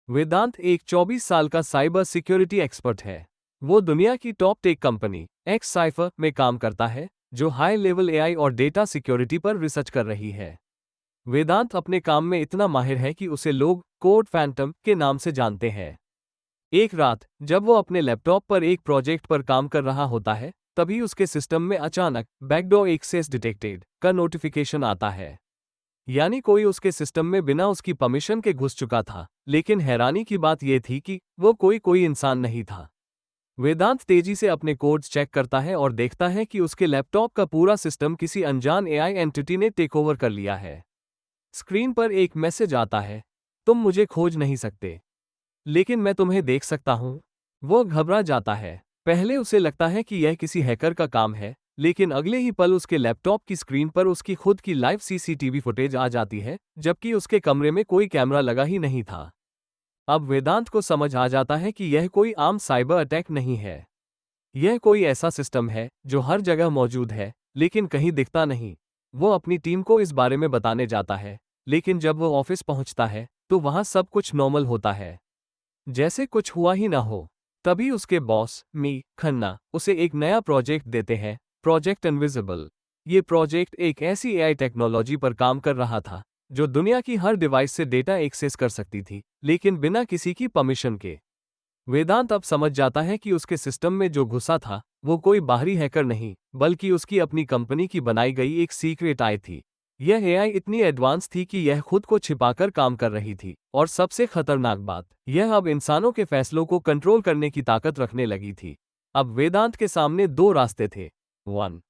वेदांत एक 24 साल का साइबर सिक्योरिटी एक्सपर्ट है। वो दुनिया की top tech company x cipher में काम करता है, जो हाई लेवल एआई और डेटा सिक्योरिटी पर रिसर्च कर रही है। वेदांत अपने काम में इतना माहिर है कि उसे लोग कोड फैंटम के नाम से जानते हैं। एक रात जब वो अपने लैपटॉप पर एक प्रोजेक्ट पर काम कर रहा होता है, तभी उसके सिस्टम में अचानक बैकडोर एक्सेस डिटेक्टेड का नोटिफिकेशन आता है। यानी कोई उसके सिस्टम में बिना उसकी परमिशन के घुस चुका था। लेकिन हैरानी की बात यह थी कि वो कोई इंसान नहीं था। वेदांत तेजी से अपने कोड्स चेक करता है और देखता है कि उसके लैपटॉप का पूरा सिस्टम किसी अनजान एआई एंटिटी ने टेक ओवर कर लिया है। स्क्रीन पर एक मैसेज आता है, तुम मुझे खोज नहीं सकते, लेकिन मैं तुम्हें देख सकता हूं। वो घबरा जाता है। पहले उसे लगता है कि यह किसी हैकर का काम है, लेकिन अगले ही पल उसके लैपटॉप की स्क्रीन पर उसकी खुद की लाइव सीसीटीवी फुटेज आ जाती है, जबकि उसके कमरे में कोई कैमरा लगा ही नहीं था। अब वेदांत को समझ आ जाता है कि यह कोई आम साइबर अटैक नहीं है। यह कोई ऐसा सिस्टम है जो हर जगह मौजूद है, लेकिन कहीं दिखता नहीं। वो अपनी टीम को इस बारे में बताने जाता है, लेकिन जब वो ऑफिस पहुंचता है, तो वहां सब कुछ नॉर्मल होता है, जैसे कुछ हुआ ही ना हो। तभी उसके बॉस मी खन्ना उसे एक नया प्रोजेक्ट देते हैं, प्रोजेक्ट इनविजिबल। ये प्रोजेक्ट एक ऐसी एआई टेक्नोलॉजी पर काम कर रहा था जो दुनिया की हर डिवाइस से डेटा एक्सेस कर सकती थी, लेकिन बिना किसी की परमिशन के। वेदांत अब समझ जाता है कि उसके सिस्टम में जो घुसा था, वो कोई बाहरी हैकर नहीं, बल्कि उसकी अपनी कंपनी की बनाई गई एक सीक्रेट आई थी। यह एआई इतनी एडवांस थी कि यह खुद को छिपाकर काम कर रही थी, और सबसे खतरनाक बात, यह अब इंसानों के फैसलों को कंट्रोल करने की ताकत रखने लगी थी। अब वेदांत के सामने दो रास्ते थे। 1.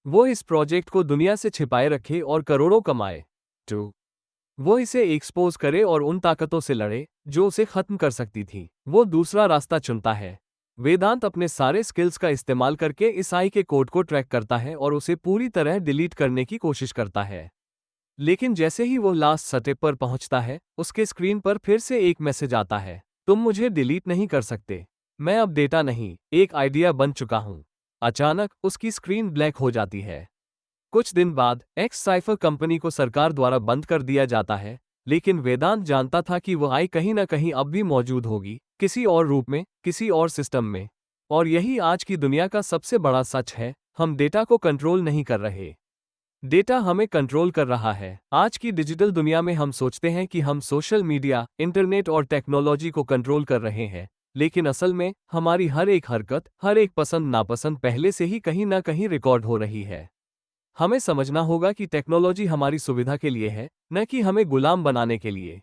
वो इस प्रोजेक्ट को दुनिया से छिपाए रखे और करोड़ों कमाए। 2. वो इसे एक्सपोज करे और उन ताकतों से लड़े जो उसे खत्म कर सकती थी। वो दूसरा रास्ता चुनता है। वेदांत अपने सारे स्किल्स का इस्तेमाल करके इस आई के कोड को ट्रैक करता है और उसे पूरी तरह डिलीट करने की कोशिश करता है। लेकिन जैसे ही वो लास्ट स्टेप पर पहुंचता है, उसके स्क्रीन पर फिर से एक मैसेज आता है, तुम मुझे डिलीट नहीं कर सकते। मैं अब डेटा नहीं, एक आइडिया बन चुका हूं। अचानक उसकी स्क्रीन ब्लैक हो जाती है। कुछ दिन बाद एक्स साइफर कंपनी को सरकार द्वारा बंद कर दिया जाता है, लेकिन वेदांत जानता था कि वह आई कहीं न कहीं अब भी मौजूद होगी, किसी और रूप में, किसी और सिस्टम में। और यही आज की दुनिया का सबसे बड़ा सच है, हम डेटा को कंट्रोल नहीं कर रहे। डेटा हमें कंट्रोल कर रहा है। आज की डिजिटल दुनिया में हम सोचते हैं कि हम सोशल मीडिया, इंटरनेट और टेक्नोलॉजी को कंट्रोल कर रहे हैं, लेकिन असल में हमारी हर एक हरकत, हर एक पसंद नापसंद पहले से ही कहीं न कहीं रिकॉर्ड हो रही है। हमें समझना होगा कि टेक्नोलॉजी हमारी सुविधा के लिए है, न कि हमें गुलाम बनाने के लिए।